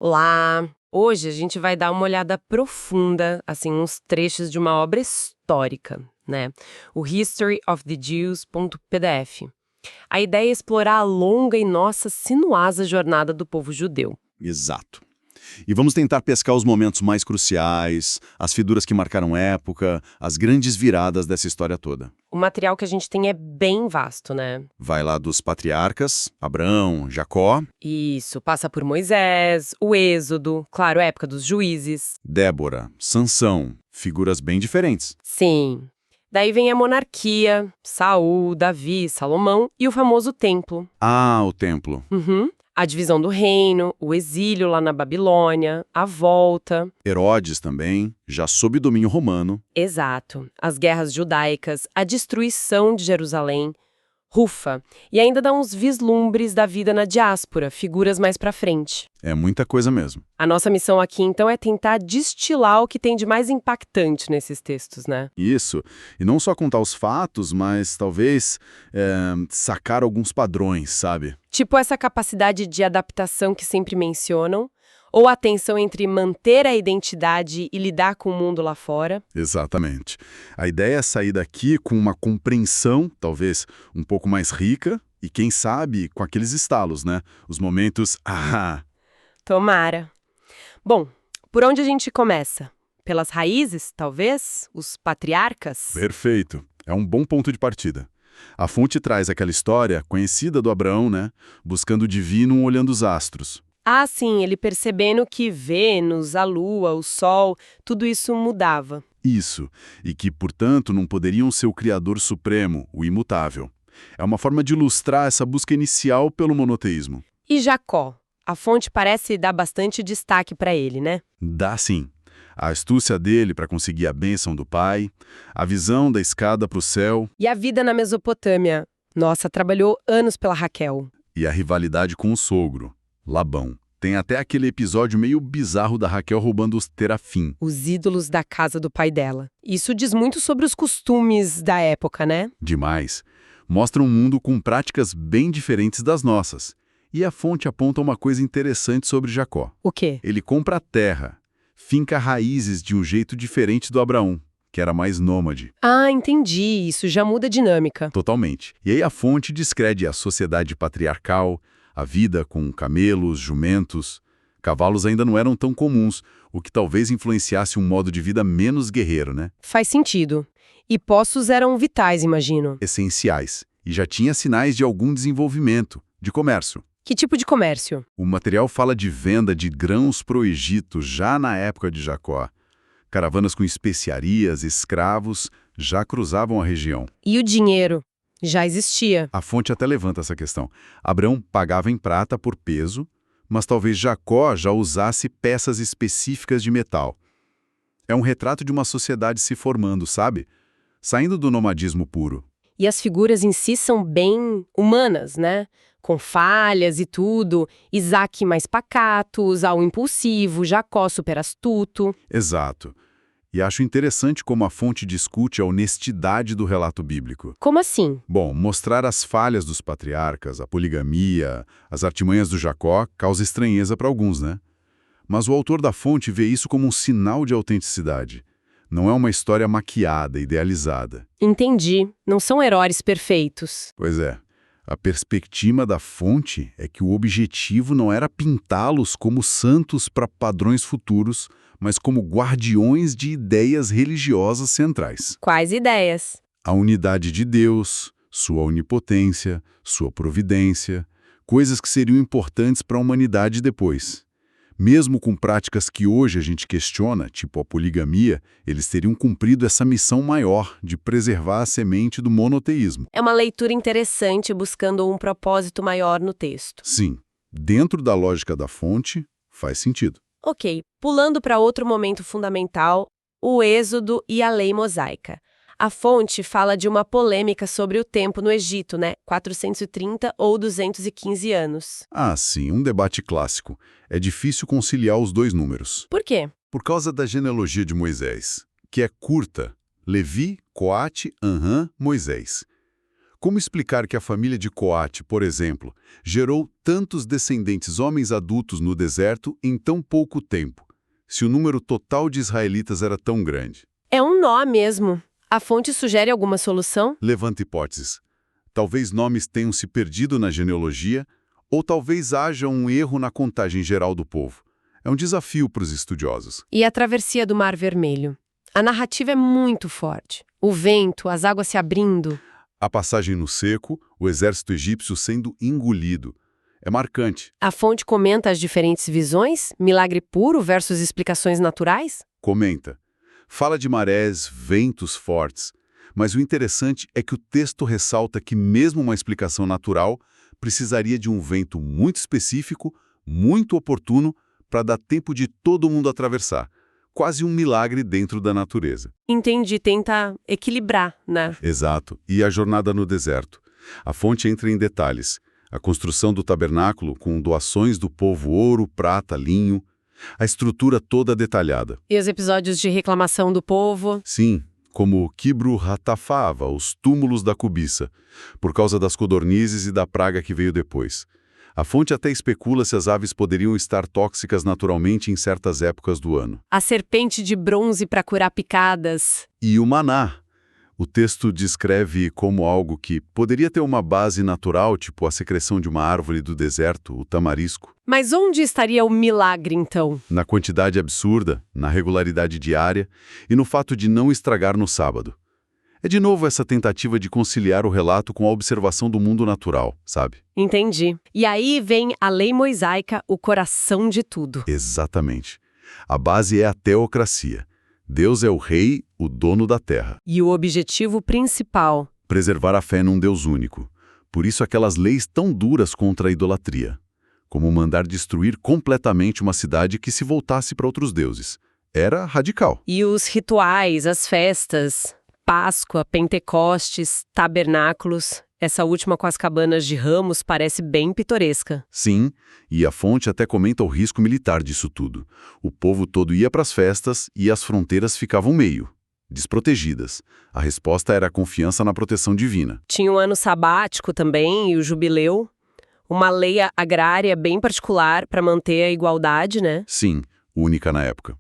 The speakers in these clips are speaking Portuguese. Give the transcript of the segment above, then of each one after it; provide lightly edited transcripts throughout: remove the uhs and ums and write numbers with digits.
Olá! Hoje a gente vai dar uma olhada profunda, assim, uns trechos de uma obra histórica, né? O History of the Jews.pdf. A ideia é explorar a longa e nossa sinuosa jornada do povo judeu. Exato. E vamos tentar pescar os momentos mais cruciais, as figuras que marcaram época, as grandes viradas dessa história toda. O material que a gente tem é bem vasto, né? Vai lá dos patriarcas, Abraão, Jacó, Isso, passa por Moisés, o Êxodo, claro, a época dos juízes. Débora, Sansão, figuras bem diferentes. Sim. Daí vem a monarquia, Saul, Davi, Salomão e o famoso templo. Ah, o templo. Uhum. A divisão do reino, o exílio lá na Babilônia, a volta. Herodes também, já sob domínio romano. Exato. As guerras judaicas, a destruição de Jerusalém. Rufa. E ainda dá uns vislumbres da vida na diáspora, figuras mais pra frente. É muita coisa mesmo. A nossa missão aqui, então, é tentar destilar o que tem de mais impactante nesses textos, né? Isso. E não só contar os fatos, mas talvez sacar alguns padrões, sabe? Tipo essa capacidade de adaptação que sempre mencionam, ou a tensão entre manter a identidade e lidar com o mundo lá fora. Exatamente. A ideia é sair daqui com uma compreensão, talvez, um pouco mais rica e, quem sabe, com aqueles estalos, né? Os momentos, ah, Tomara. Bom, por onde a gente começa? Pelas raízes, talvez? Os patriarcas? perfeito. É um bom ponto de partida. A fonte traz aquela história conhecida do Abraão, né? Buscando o divino olhando os astros. Ah, sim, ele percebendo que Vênus, a Lua, o Sol, tudo isso mudava. Isso. E que, portanto, não poderiam ser o Criador Supremo, o imutável. É uma forma de ilustrar essa busca inicial pelo monoteísmo. E Jacó? A fonte parece dar bastante destaque para ele, né? Dá sim. A astúcia dele para conseguir a bênção do pai, a visão da escada para o céu E a vida na Mesopotâmia? Nossa, trabalhou anos pela Raquel. e a rivalidade com o sogro, Labão. Tem até aquele episódio meio bizarro da Raquel roubando os terafim. Os ídolos da casa do pai dela. Isso diz muito sobre os costumes da época, né? Demais. Mostra um mundo com práticas bem diferentes das nossas. E a fonte aponta uma coisa interessante sobre Jacó. O quê? Ele compra a terra, finca raízes de um jeito diferente do Abraão, que era mais nômade. Ah, entendi. Isso já muda a dinâmica. Totalmente. E aí a fonte descreve a sociedade patriarcal, a vida com camelos, jumentos. Cavalos ainda não eram tão comuns, o que talvez influenciasse um modo de vida menos guerreiro, né? Faz sentido. E poços eram vitais, imagino. Essenciais. E já tinha sinais de algum desenvolvimento, de comércio. Que tipo de comércio? O material fala de venda de grãos para o Egito já na época de Jacó. Caravanas com especiarias, escravos, já cruzavam a região. E o dinheiro? Já existia. A fonte até levanta essa questão. Abraão pagava em prata por peso, mas talvez Jacó já usasse peças específicas de metal. É um retrato de uma sociedade se formando, sabe? Saindo do nomadismo puro. E as figuras em si são bem humanas, né? Com falhas e tudo. Isaac mais pacato, Esaú impulsivo, Jacó super astuto. Exato. E acho interessante como a fonte discute a honestidade do relato bíblico. Como assim? Bom, mostrar as falhas dos patriarcas, a poligamia, as artimanhas do Jacó causa estranheza para alguns, né? Mas o autor da fonte vê isso como um sinal de autenticidade. Não é uma história maquiada, idealizada. Entendi. Não são heróis perfeitos. Pois é. A perspectiva da fonte é que o objetivo não era pintá-los como santos para padrões futuros, mas como guardiões de ideias religiosas centrais. Quais ideias? A unidade de Deus, sua onipotência, sua providência, coisas que seriam importantes para a humanidade depois. Mesmo com práticas que hoje a gente questiona, tipo a poligamia, eles teriam cumprido essa missão maior de preservar a semente do monoteísmo. É uma leitura interessante buscando um propósito maior no texto. Sim, dentro da lógica da fonte, faz sentido. Ok, pulando para outro momento fundamental, o Êxodo e a lei mosaica. A fonte fala de uma polêmica sobre o tempo no Egito, né? 430 ou 215 anos. Ah, sim, um debate clássico. É difícil conciliar os dois números. Por quê? Por causa da genealogia de Moisés, que é curta. Levi, Coate, Moisés. Como explicar que a família de Coate, por exemplo, gerou tantos descendentes homens adultos no deserto em tão pouco tempo, se o número total de israelitas era tão grande? É um nó mesmo. A fonte sugere alguma solução? Levanta hipóteses. Talvez nomes tenham se perdido na genealogia, ou talvez haja um erro na contagem geral do povo. É um desafio para os estudiosos. E a travessia do Mar Vermelho? A narrativa é muito forte. O vento, as águas se abrindo. A passagem no seco, o exército egípcio sendo engolido. É marcante. A fonte comenta as diferentes visões? Milagre puro versus explicações naturais? Comenta. Fala de marés, ventos fortes. Mas o interessante é que o texto ressalta que mesmo uma explicação natural precisaria de um vento muito específico, muito oportuno, para dar tempo de todo mundo atravessar. Quase um milagre dentro da natureza. Entendi, tenta equilibrar, né? Exato. E a jornada no deserto? A fonte entra em detalhes. A construção do tabernáculo com doações do povo ouro, prata, linho. A estrutura toda detalhada. E os episódios de reclamação do povo? Sim, como Kibru Hatafava, os túmulos da cobiça, por causa das codornizes e da praga que veio depois. A fonte até especula se as aves poderiam estar tóxicas naturalmente em certas épocas do ano. A serpente de bronze para curar picadas. E o maná. O texto descreve como algo que poderia ter uma base natural, tipo a secreção de uma árvore do deserto, o tamarisco. Mas onde estaria o milagre, então? Na quantidade absurda, na regularidade diária e no fato de não estragar no sábado. É de novo essa tentativa de conciliar o relato com a observação do mundo natural, sabe? Entendi. E aí vem a lei mosaica, o coração de tudo. Exatamente. A base é a teocracia. Deus é o rei, o dono da terra. E o objetivo principal? Preservar a fé num Deus único. Por isso aquelas leis tão duras contra a idolatria. Como mandar destruir completamente uma cidade que se voltasse para outros deuses. Era radical. E os rituais, as festas... Páscoa, Pentecostes, tabernáculos. Essa última com as cabanas de ramos parece bem pitoresca. Sim, e a fonte até comenta o risco militar disso tudo. O povo todo ia para as festas e as fronteiras ficavam meio desprotegidas. A resposta era a confiança na proteção divina. Tinha o ano sabático também e o jubileu. Uma lei agrária bem particular para manter a igualdade, né? Sim, única na época.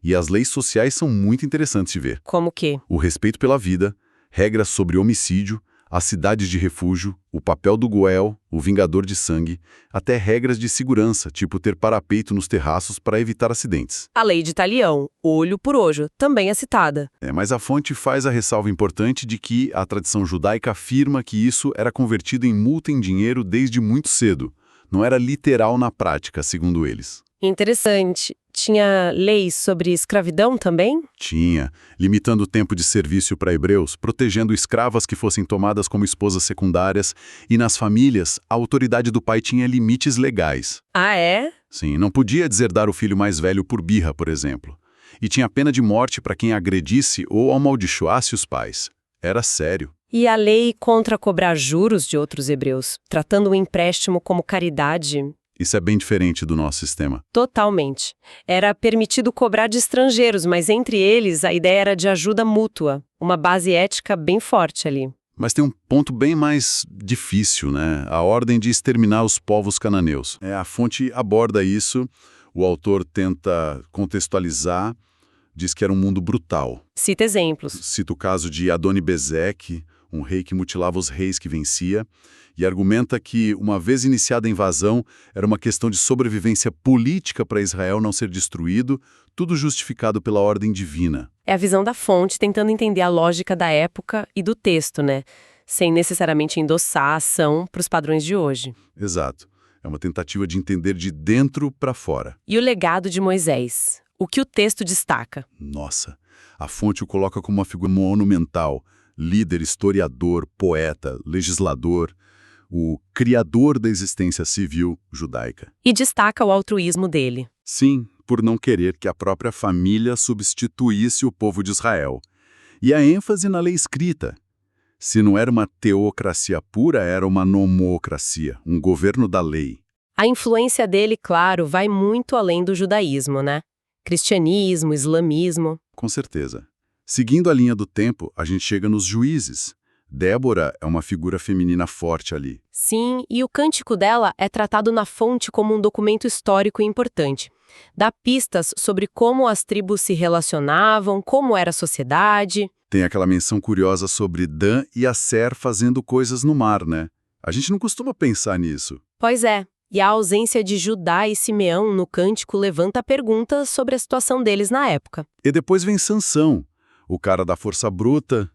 E as leis sociais são muito interessantes de ver. Como que? O respeito pela vida, regras sobre homicídio, as cidades de refúgio, o papel do Goel, o vingador de sangue, até regras de segurança, tipo ter parapeito nos terraços para evitar acidentes. A lei de Talião, olho por olho, também é citada. Mas a fonte faz a ressalva importante de que a tradição judaica afirma que isso era convertido em multa em dinheiro desde muito cedo. Não era literal na prática, segundo eles. Interessante. Tinha leis sobre escravidão também? Tinha, limitando o tempo de serviço para hebreus, protegendo escravas que fossem tomadas como esposas secundárias, e nas famílias, a autoridade do pai tinha limites legais. Ah, é? Sim, não podia deserdar o filho mais velho por birra, por exemplo. E tinha pena de morte para quem agredisse ou amaldiçoasse os pais. Era sério. E a lei contra cobrar juros de outros hebreus, tratando o empréstimo como caridade... Isso é bem diferente do nosso sistema. Totalmente. Era permitido cobrar de estrangeiros, mas entre eles a ideia era de ajuda mútua. Uma base ética bem forte ali. Mas tem um ponto bem mais difícil, né? A ordem de exterminar os povos cananeus. A fonte aborda isso, o autor tenta contextualizar, diz que era um mundo brutal. Cita exemplos. Cita o caso de Adoni-Bezeque, um rei que mutilava os reis que vencia, e argumenta que, uma vez iniciada a invasão, era uma questão de sobrevivência política para Israel não ser destruído, tudo justificado pela ordem divina. É a visão da fonte tentando entender a lógica da época e do texto, né? Sem necessariamente endossar a ação para os padrões de hoje. Exato. É uma tentativa de entender de dentro para fora. E o legado de Moisés? O que o texto destaca? Nossa, a fonte o coloca como uma figura monumental, líder, historiador, poeta, legislador, o criador da existência civil judaica. E destaca o altruísmo dele. Sim, por não querer que a própria família substituísse o povo de Israel. E a ênfase na lei escrita. Se não era uma teocracia pura, era uma nomocracia, um governo da lei. A influência dele, claro, vai muito além do judaísmo, né? Cristianismo, islamismo. Com certeza. Seguindo a linha do tempo, a gente chega nos juízes. Débora é uma figura feminina forte ali. Sim, e o cântico dela é tratado na fonte como um documento histórico importante. Dá pistas sobre como as tribos se relacionavam, como era a sociedade. Tem aquela menção curiosa sobre Dan e Aser fazendo coisas no mar, né? A gente não costuma pensar nisso. Pois é, e a ausência de Judá e Simeão no cântico levanta perguntas sobre a situação deles na época. E depois vem Sansão, o cara da força bruta.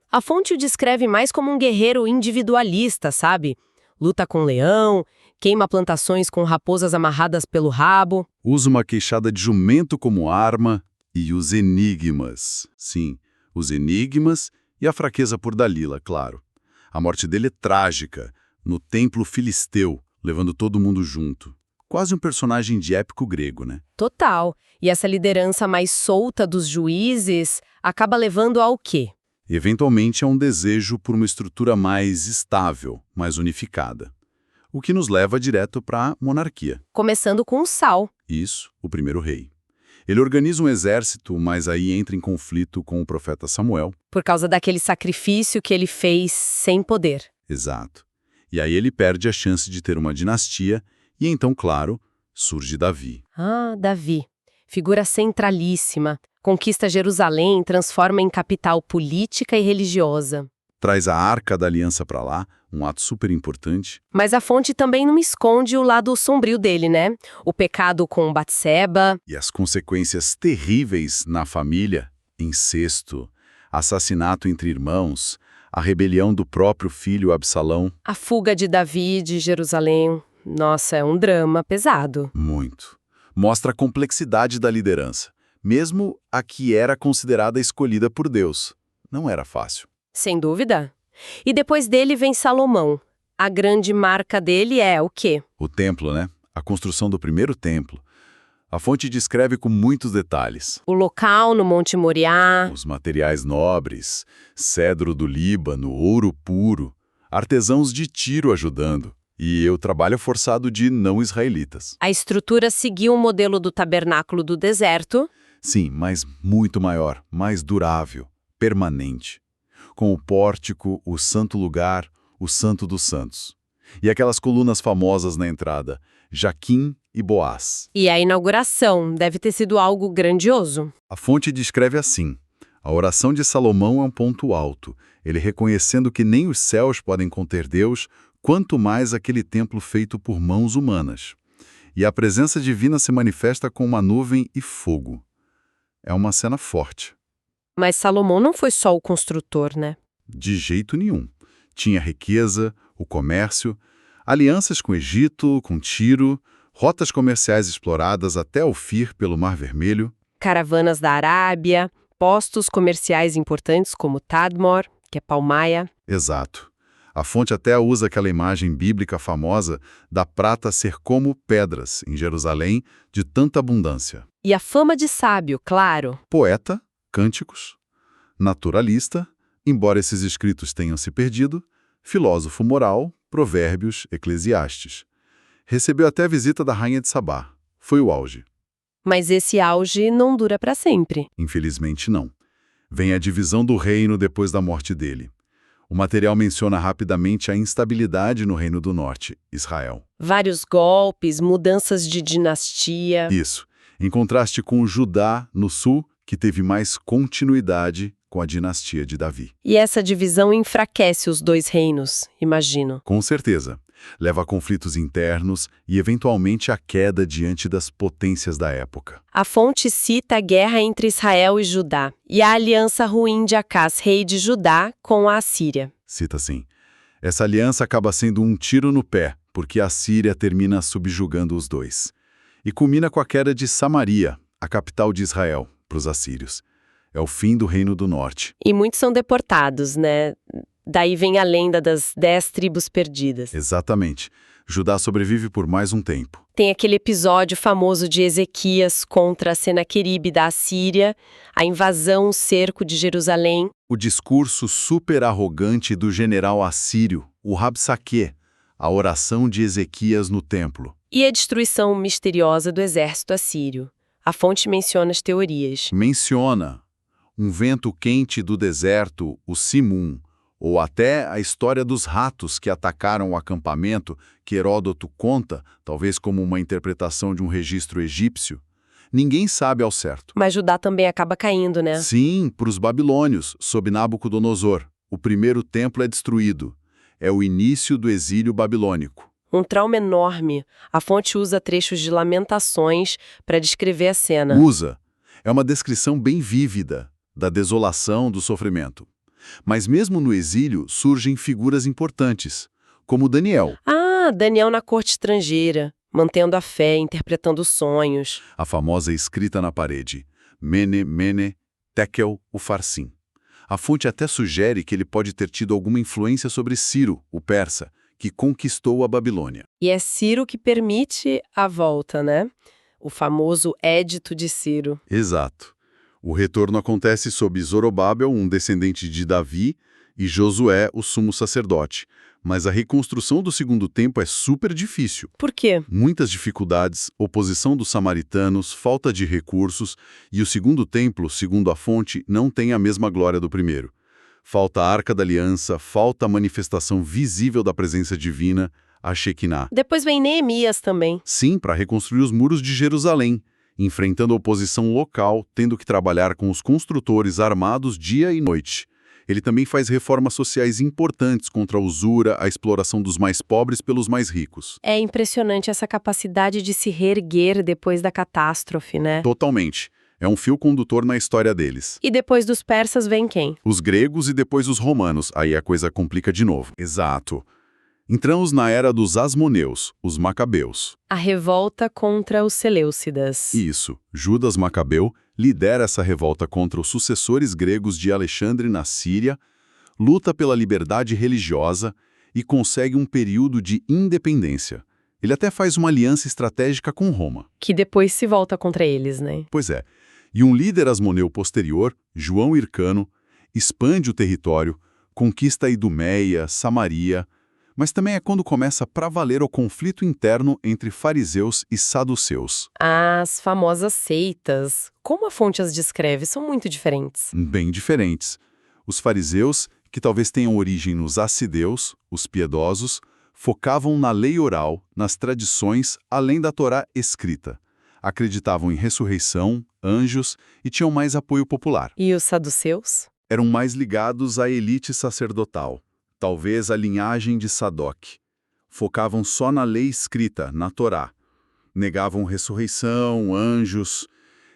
A fonte o descreve mais como um guerreiro individualista, sabe? Luta com leão, queima plantações com raposas amarradas pelo rabo. Usa uma queixada de jumento como arma e os enigmas. Sim, os enigmas e a fraqueza por Dalila, claro. A morte dele é trágica, no templo filisteu, levando todo mundo junto. Quase um personagem de épico grego, né? Total. E essa liderança mais solta dos juízes acaba levando ao quê? Eventualmente é um desejo por uma estrutura mais estável, mais unificada. O que nos leva direto para a monarquia. Começando com Saul. Isso, o primeiro rei. Ele organiza um exército, mas aí entra em conflito com o profeta Samuel. Por causa daquele sacrifício que ele fez sem poder. Exato. E aí ele perde a chance de ter uma dinastia, e então, claro, surge Davi. Davi. Figura centralíssima. Conquista Jerusalém, transforma em capital política e religiosa. Traz a Arca da Aliança para lá, um ato super importante. Mas a fonte também não esconde o lado sombrio dele, né? O pecado com Batseba. E as consequências terríveis na família, incesto, assassinato entre irmãos, a rebelião do próprio filho Absalão. A fuga de Davi de Jerusalém. Nossa, é um drama pesado. Muito. Mostra a complexidade da liderança, mesmo a que era considerada escolhida por Deus. Não era fácil. Sem dúvida. E depois dele vem Salomão. A grande marca dele é o quê? O templo, né? A construção do primeiro templo. A fonte descreve com muitos detalhes. O local no Monte Moriá. Os materiais nobres, cedro do Líbano, ouro puro, artesãos de Tiro ajudando. E o trabalho forçado de não-israelitas. A estrutura seguiu o modelo do tabernáculo do deserto. Sim, mas muito maior, mais durável, permanente. Com o pórtico, o santo lugar, o santo dos santos. E aquelas colunas famosas na entrada, Jaquim e Boaz. E a inauguração deve ter sido algo grandioso. A fonte descreve assim: a oração de Salomão é um ponto alto, ele reconhecendo que nem os céus podem conter Deus, quanto mais aquele templo feito por mãos humanas. E a presença divina se manifesta com uma nuvem e fogo. É uma cena forte. Mas Salomão não foi só o construtor, né? De jeito nenhum. Tinha riqueza, o comércio, alianças com o Egito, com Tiro, rotas comerciais exploradas até Ofir pelo Mar Vermelho. Caravanas da Arábia, postos comerciais importantes como Tadmor, que é Palmaia. Exato. A fonte até usa aquela imagem bíblica famosa da prata ser como pedras, em Jerusalém, de tanta abundância. E a fama de sábio, claro. Poeta, cânticos, naturalista, embora esses escritos tenham se perdido, filósofo moral, provérbios, eclesiastes. Recebeu até a visita da rainha de Sabá. Foi o auge. Mas esse auge não dura para sempre. Infelizmente não. Vem a divisão do reino depois da morte dele. O material menciona rapidamente a instabilidade no Reino do Norte, Israel. Vários golpes, mudanças de dinastia. Isso, em contraste com o Judá, no sul, que teve mais continuidade com a dinastia de Davi. E essa divisão enfraquece os dois reinos, imagino. Com certeza. Leva a conflitos internos e, eventualmente, a queda diante das potências da época. A fonte cita a guerra entre Israel e Judá e a aliança ruim de Acás, rei de Judá, com a Assíria. Cita assim: essa aliança acaba sendo um tiro no pé, porque a Síria termina subjugando os dois. E culmina com a queda de Samaria, a capital de Israel, para os assírios. É o fim do Reino do Norte. E muitos são deportados, né? Daí vem a lenda das 10 tribos perdidas. Exatamente. Judá sobrevive por mais um tempo. Tem aquele episódio famoso de Ezequias contra Senaqueribe da Assíria, a invasão, o cerco de Jerusalém. O discurso super arrogante do general assírio, o Rabsaque, a oração de Ezequias no templo. E a destruição misteriosa do exército assírio. A fonte menciona as teorias. Menciona um vento quente do deserto, o Simum, Ou até a história dos ratos que atacaram o acampamento, que Heródoto conta, talvez como uma interpretação de um registro egípcio. Ninguém sabe ao certo. Mas Judá também acaba caindo, né? Sim, para os babilônios, sob Nabucodonosor. O primeiro templo é destruído. É o início do exílio babilônico. Um trauma enorme. A fonte usa trechos de Lamentações para descrever a cena. Usa. É uma descrição bem vívida da desolação, do sofrimento. Mas mesmo no exílio surgem figuras importantes, como Daniel. Ah, Daniel na corte estrangeira, mantendo a fé, interpretando sonhos. A famosa escrita na parede, Mene, Mene, Tekel, Ufarsim. A fonte até sugere que ele pode ter tido alguma influência sobre Ciro, o persa, que conquistou a Babilônia. E é Ciro que permite a volta, né? O famoso Édito de Ciro. Exato. O retorno acontece sob Zorobábel, um descendente de Davi, e Josué, o sumo sacerdote. Mas a reconstrução do segundo templo é super difícil. Por quê? Muitas dificuldades, oposição dos samaritanos, falta de recursos, e o segundo templo, segundo a fonte, não tem a mesma glória do primeiro. Falta a Arca da Aliança, falta a manifestação visível da presença divina, a Shekinah. Depois vem Neemias também. Sim, para reconstruir os muros de Jerusalém, enfrentando a oposição local, tendo que trabalhar com os construtores armados dia e noite. Ele também faz reformas sociais importantes contra a usura, a exploração dos mais pobres pelos mais ricos. É impressionante essa capacidade de se reerguer depois da catástrofe, né? Totalmente. É um fio condutor na história deles. E depois dos persas vem quem? Os gregos e depois os romanos. Aí a coisa complica de novo. Exato. Entramos na era dos Asmoneus, os Macabeus. A revolta contra os Seleucidas. Isso. Judas Macabeu lidera essa revolta contra os sucessores gregos de Alexandre na Síria, luta pela liberdade religiosa e consegue um período de independência. Ele até faz uma aliança estratégica com Roma. Que depois se volta contra eles, né? Pois é. E um líder asmoneu posterior, João Hircano, expande o território, conquista a Idumeia, Samaria, mas também é quando começa pra valer o conflito interno entre fariseus e saduceus. As famosas seitas, como a fonte as descreve, são muito diferentes. Bem diferentes. Os fariseus, que talvez tenham origem nos ascideus, os piedosos, focavam na lei oral, nas tradições, além da Torá escrita. Acreditavam em ressurreição, anjos e tinham mais apoio popular. E os saduceus? Eram mais ligados à elite sacerdotal, talvez a linhagem de Sadoc. Focavam só na lei escrita, na Torá. Negavam ressurreição, anjos.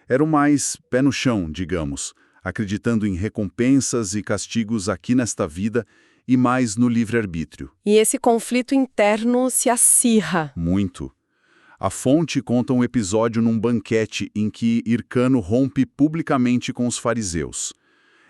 Eram mais pé no chão, digamos, acreditando em recompensas e castigos aqui nesta vida e mais no livre-arbítrio. E esse conflito interno se acirra. Muito. A fonte conta um episódio num banquete em que Hircano rompe publicamente com os fariseus.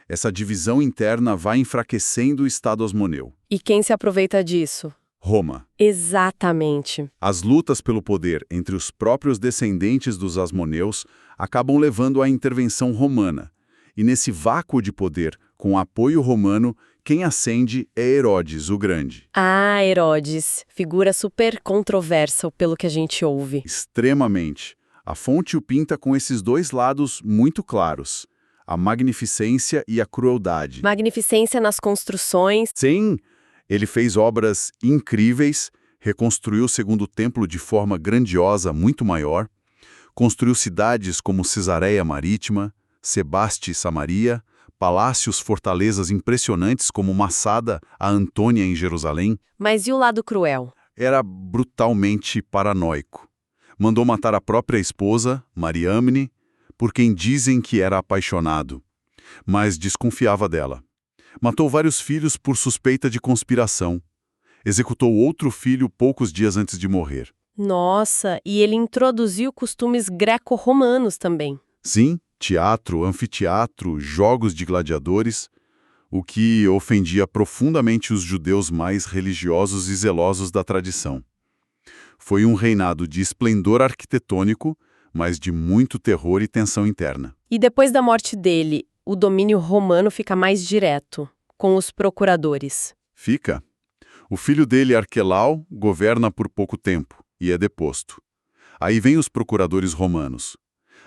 Essa divisão interna vai enfraquecendo o Estado asmoneu. E quem se aproveita disso? Roma. Exatamente. As lutas pelo poder entre os próprios descendentes dos asmoneus acabam levando à intervenção romana. E nesse vácuo de poder, com apoio romano, quem ascende é Herodes, o Grande. Ah, Herodes. Figura super controversa pelo que a gente ouve. Extremamente. A fonte o pinta com esses dois lados muito claros. A magnificência e a crueldade. Magnificência nas construções. Sim, ele fez obras incríveis, reconstruiu o segundo templo de forma grandiosa, muito maior, construiu cidades como Cesareia Marítima, Sebaste e Samaria, palácios, fortalezas impressionantes como Massada, a Antônia em Jerusalém. Mas e o lado cruel? Era brutalmente paranoico. Mandou matar a própria esposa, Mariamne, por quem dizem que era apaixonado, mas desconfiava dela. Matou vários filhos por suspeita de conspiração. Executou outro filho poucos dias antes de morrer. Nossa, e ele introduziu costumes greco-romanos também. Sim, teatro, anfiteatro, jogos de gladiadores, o que ofendia profundamente os judeus mais religiosos e zelosos da tradição. Foi um reinado de esplendor arquitetônico, mas de muito terror e tensão interna. E depois da morte dele, o domínio romano fica mais direto, com os procuradores. Fica. O filho dele, Arquelau, governa por pouco tempo e é deposto. Aí vem os procuradores romanos.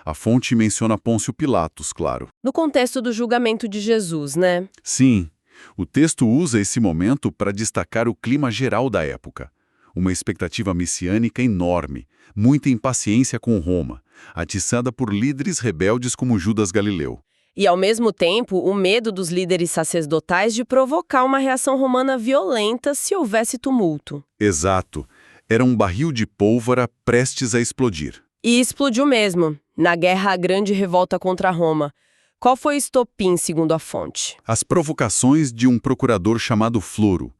A fonte menciona Pôncio Pilatos, claro. No contexto do julgamento de Jesus, né? Sim, O texto usa esse momento para destacar o clima geral da época. Uma expectativa messiânica enorme, muita impaciência com Roma, atiçada por líderes rebeldes como Judas Galileu. E, ao mesmo tempo, o medo dos líderes sacerdotais de provocar uma reação romana violenta se houvesse tumulto. Exato. Era um barril de pólvora prestes a explodir. E explodiu mesmo, na Guerra à Grande Revolta contra Roma. Qual foi o estopim, segundo a fonte? As provocações de um procurador chamado Floro.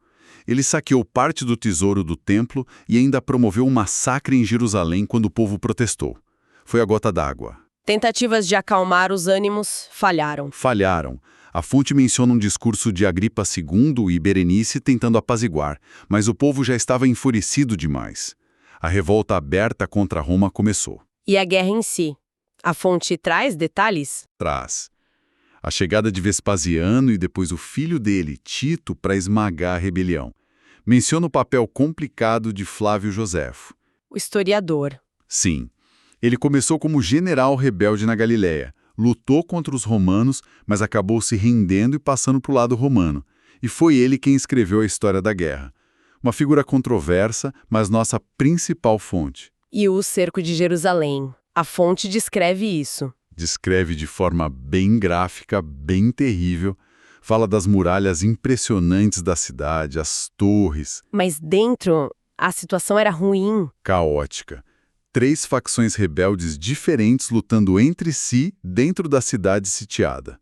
Ele saqueou parte do tesouro do templo e ainda promoveu um massacre em Jerusalém quando o povo protestou. Foi a gota d'água. Tentativas de acalmar os ânimos falharam. Falharam. A fonte menciona um discurso de Agripa II e Berenice tentando apaziguar, mas o povo já estava enfurecido demais. A revolta aberta contra Roma começou. E a guerra em si? A fonte traz detalhes? Traz. A chegada de Vespasiano e depois o filho dele, Tito, para esmagar a rebelião. Menciona o papel complicado de Flávio Joséfo. O historiador. Sim. Ele começou como general rebelde na Galiléia, lutou contra os romanos, mas acabou se rendendo e passando para o lado romano. E foi ele quem escreveu a história da guerra. Uma figura controversa, mas nossa principal fonte. E o cerco de Jerusalém. A fonte descreve isso. Descreve de forma bem gráfica, bem terrível. Fala das muralhas impressionantes da cidade, as torres. Mas dentro, a situação era ruim. Caótica. 3 facções rebeldes diferentes lutando entre si dentro da cidade sitiada.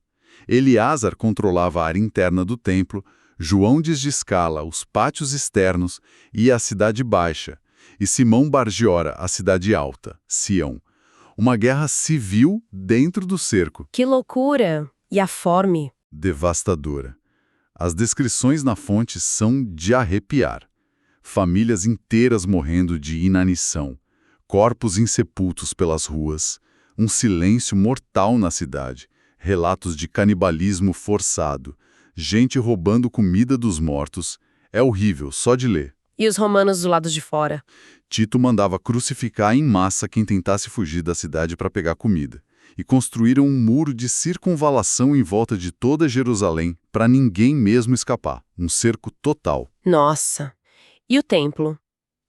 Eleazar controlava a área interna do templo, João de Giscala os pátios externos e a cidade baixa, e Simão Bargiora a cidade alta, Sião. Uma guerra civil dentro do cerco. Que loucura! E a fome? Devastadora. As descrições na fonte são de arrepiar. Famílias inteiras morrendo de inanição. Corpos insepultos pelas ruas, um silêncio mortal na cidade, relatos de canibalismo forçado, gente roubando comida dos mortos. É horrível, só de ler. E os romanos do lado de fora? Tito mandava crucificar em massa quem tentasse fugir da cidade para pegar comida. E construíram um muro de circunvalação em volta de toda Jerusalém para ninguém mesmo escapar. Um cerco total. Nossa! E o templo?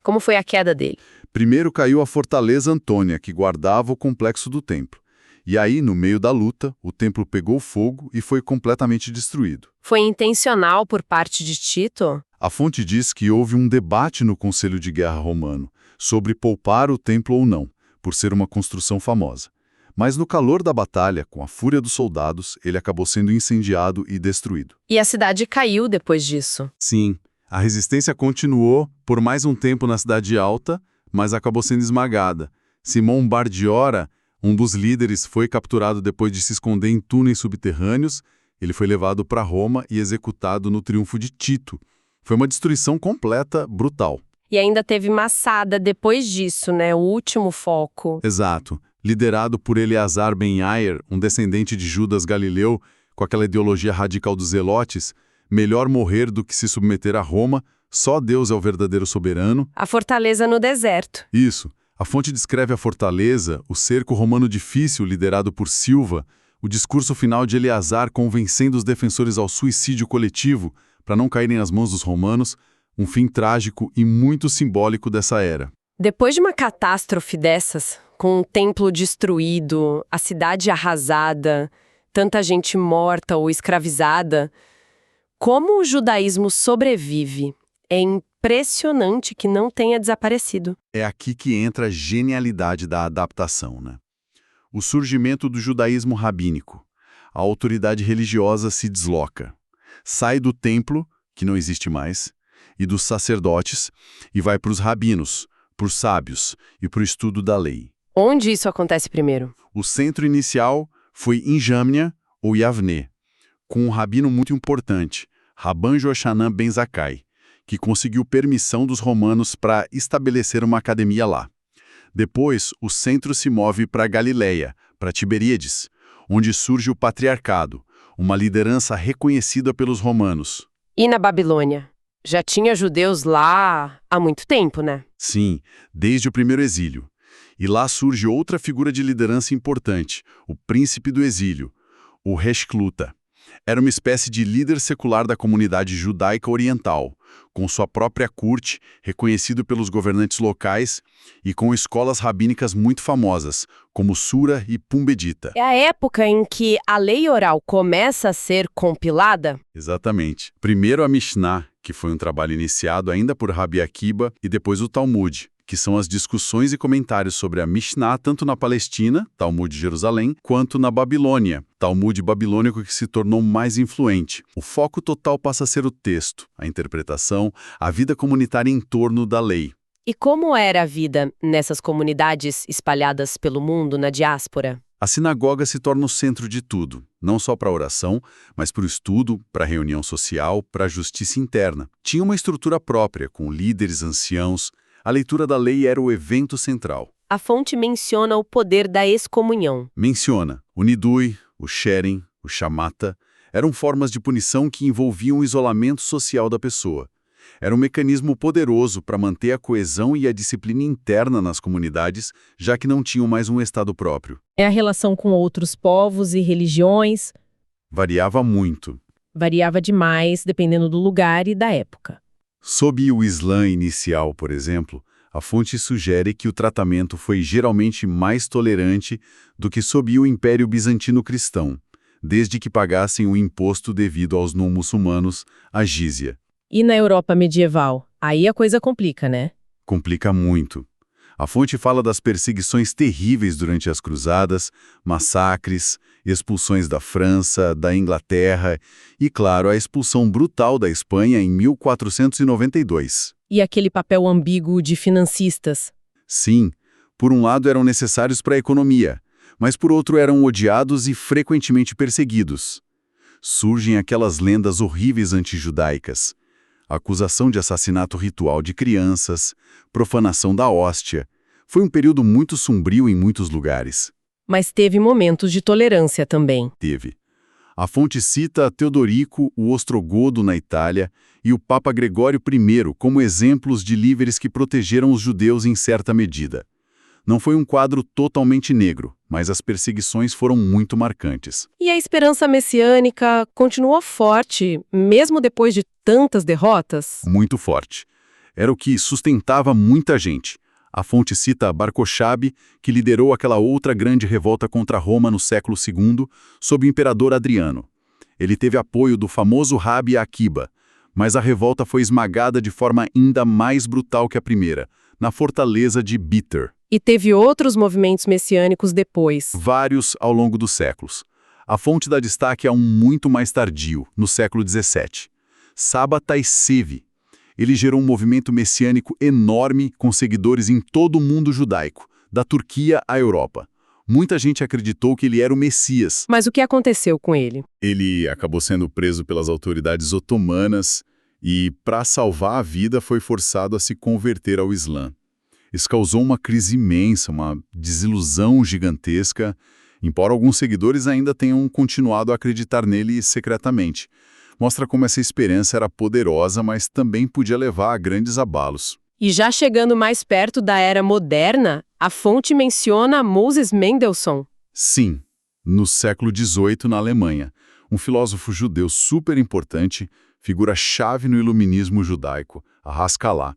Como foi a queda dele? Primeiro caiu a fortaleza Antônia, que guardava o complexo do templo. E aí, no meio da luta, o templo pegou fogo e foi completamente destruído. Foi intencional por parte de Tito? A fonte diz que houve um debate no Conselho de Guerra romano sobre poupar o templo ou não, por ser uma construção famosa. Mas no calor da batalha, com a fúria dos soldados, ele acabou sendo incendiado e destruído. E a cidade caiu depois disso? Sim, a resistência continuou por mais um tempo na Cidade Alta, mas acabou sendo esmagada. Simão Bargiora, um dos líderes, foi capturado depois de se esconder em túneis subterrâneos. Ele foi levado para Roma e executado no triunfo de Tito. Foi uma destruição completa, brutal. E ainda teve Massada depois disso, né? O último foco. Exato. Liderado por Eleazar ben Yair, um descendente de Judas Galileu, com aquela ideologia radical dos zelotes, melhor morrer do que se submeter a Roma, só Deus é o verdadeiro soberano. A fortaleza no deserto. Isso. A fonte descreve a fortaleza, o cerco romano difícil liderado por Silva, o discurso final de Eleazar convencendo os defensores ao suicídio coletivo para não caírem nas mãos dos romanos, um fim trágico e muito simbólico dessa era. Depois de uma catástrofe dessas, com o templo destruído, a cidade arrasada, tanta gente morta ou escravizada, como o judaísmo sobrevive? É impressionante que não tenha desaparecido. É aqui que entra a genialidade da adaptação, né? O surgimento do judaísmo rabínico. A autoridade religiosa se desloca. Sai do templo, que não existe mais, e dos sacerdotes, e vai para os rabinos, para os sábios e para o estudo da lei. Onde isso acontece primeiro? O centro inicial foi em Jâmnia, ou Yavne, com um rabino muito importante, Rabban Jochanan ben Zakkai, que conseguiu permissão dos romanos para estabelecer uma academia lá. Depois, o centro se move para Galiléia, para Tiberíades, onde surge o patriarcado, uma liderança reconhecida pelos romanos. E na Babilônia? Já tinha judeus lá há muito tempo, né? Sim, desde o primeiro exílio. E lá surge outra figura de liderança importante, o príncipe do exílio, o Reshcluta. Era uma espécie de líder secular da comunidade judaica oriental, com sua própria corte, reconhecido pelos governantes locais e com escolas rabínicas muito famosas, como Sura e Pumbedita. É a época em que a lei oral começa a ser compilada? Exatamente. Primeiro a Mishnah, que foi um trabalho iniciado ainda por Rabi Akiba, e depois o Talmud, que são as discussões e comentários sobre a Mishnah tanto na Palestina, Talmud de Jerusalém, quanto na Babilônia, Talmud babilônico que se tornou mais influente. O foco total passa a ser o texto, a interpretação, a vida comunitária em torno da lei. E como era a vida nessas comunidades espalhadas pelo mundo, na diáspora? A sinagoga se torna o centro de tudo, não só para a oração, mas para o estudo, para a reunião social, para a justiça interna. Tinha uma estrutura própria, com líderes anciãos. A leitura da lei era o evento central. A fonte menciona o poder da excomunhão. Menciona o nidui, o sharing, o chamata, eram formas de punição que envolviam o isolamento social da pessoa. Era um mecanismo poderoso para manter a coesão e a disciplina interna nas comunidades, já que não tinham mais um Estado próprio. É a relação com outros povos e religiões. Variava muito. Variava demais, dependendo do lugar e da época. Sob o Islã inicial, por exemplo, a fonte sugere que o tratamento foi geralmente mais tolerante do que sob o Império Bizantino Cristão, desde que pagassem o imposto devido aos não-muçulmanos, a jizya. E na Europa medieval? Aí a coisa complica, né? Complica muito. A fonte fala das perseguições terríveis durante as cruzadas, massacres, expulsões da França, da Inglaterra e, claro, a expulsão brutal da Espanha em 1492. E aquele papel ambíguo de financistas? Sim, por um lado eram necessários para a economia, mas por outro eram odiados e frequentemente perseguidos. Surgem aquelas lendas horríveis antijudaicas. Acusação de assassinato ritual de crianças, profanação da hóstia. Foi um período muito sombrio em muitos lugares. Mas teve momentos de tolerância também. Teve. A fonte cita Teodorico, o Ostrogodo na Itália, e o Papa Gregório I como exemplos de líderes que protegeram os judeus em certa medida. Não foi um quadro totalmente negro, mas as perseguições foram muito marcantes. E a esperança messiânica continuou forte, mesmo depois de tantas derrotas? Muito forte. Era o que sustentava muita gente. A fonte cita Bar Kokhba, que liderou aquela outra grande revolta contra Roma no século II, sob o imperador Adriano. Ele teve apoio do famoso Rabi Akiba, mas a revolta foi esmagada de forma ainda mais brutal que a primeira, na fortaleza de Bitar. E teve outros movimentos messiânicos depois. Vários ao longo dos séculos. A fonte dá destaque a um muito mais tardio, no século XVII. Sabbatai Sevi. Ele gerou um movimento messiânico enorme com seguidores em todo o mundo judaico, da Turquia à Europa. Muita gente acreditou que ele era o Messias. Mas o que aconteceu com ele? Ele acabou sendo preso pelas autoridades otomanas e, para salvar a vida, foi forçado a se converter ao Islã. Isso causou uma crise imensa, uma desilusão gigantesca, embora alguns seguidores ainda tenham continuado a acreditar nele secretamente. Mostra como essa esperança era poderosa, mas também podia levar a grandes abalos. E já chegando mais perto da era moderna, a fonte menciona Moses Mendelssohn. Sim, no século XVIII na Alemanha, um filósofo judeu super importante, figura-chave no iluminismo judaico, a Haskalah.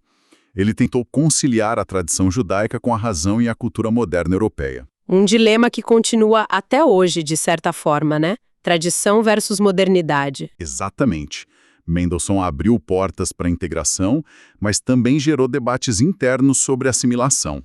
Ele tentou conciliar a tradição judaica com a razão e a cultura moderna europeia. Um dilema que continua até hoje, de certa forma, né? Tradição versus modernidade. Exatamente. Mendelssohn abriu portas para a integração, mas também gerou debates internos sobre assimilação.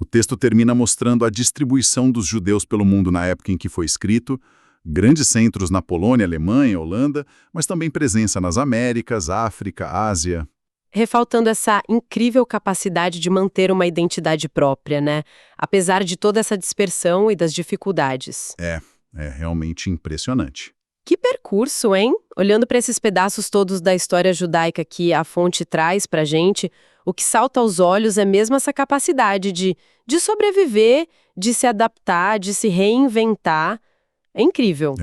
O texto termina mostrando a distribuição dos judeus pelo mundo na época em que foi escrito, grandes centros na Polônia, Alemanha, Holanda, mas também presença nas Américas, África, Ásia. Refaltando essa incrível capacidade de manter uma identidade própria, né? Apesar de toda essa dispersão e das dificuldades. É realmente impressionante. Que percurso, hein? Olhando para esses pedaços todos da história judaica que a fonte traz pra gente, o que salta aos olhos é mesmo essa capacidade de sobreviver, de se adaptar, de se reinventar. É incrível.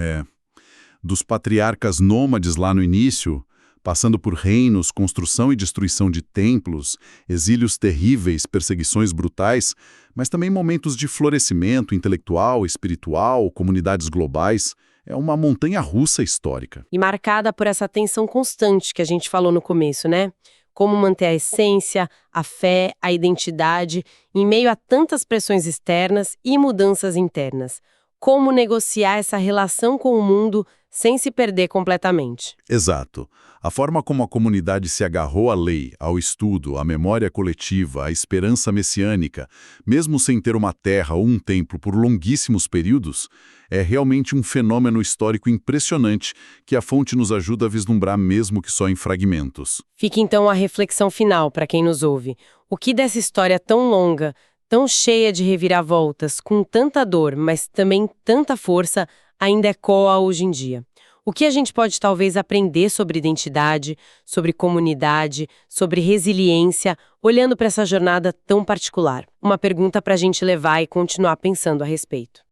Dos patriarcas nômades lá no início, passando por reinos, construção e destruição de templos, exílios terríveis, perseguições brutais, mas também momentos de florescimento intelectual, espiritual, comunidades globais. É uma montanha-russa histórica. E marcada por essa tensão constante que a gente falou no começo, né? Como manter a essência, a fé, a identidade, em meio a tantas pressões externas e mudanças internas. Como negociar essa relação com o mundo sem se perder completamente. Exato. A forma como a comunidade se agarrou à lei, ao estudo, à memória coletiva, à esperança messiânica, mesmo sem ter uma terra ou um templo por longuíssimos períodos, é realmente um fenômeno histórico impressionante que a fonte nos ajuda a vislumbrar mesmo que só em fragmentos. Fica então a reflexão final para quem nos ouve. O que dessa história tão longa, tão cheia de reviravoltas, com tanta dor, mas também tanta força, ainda ecoa hoje em dia? O que a gente pode talvez aprender sobre identidade, sobre comunidade, sobre resiliência, olhando para essa jornada tão particular? Uma pergunta para a gente levar e continuar pensando a respeito.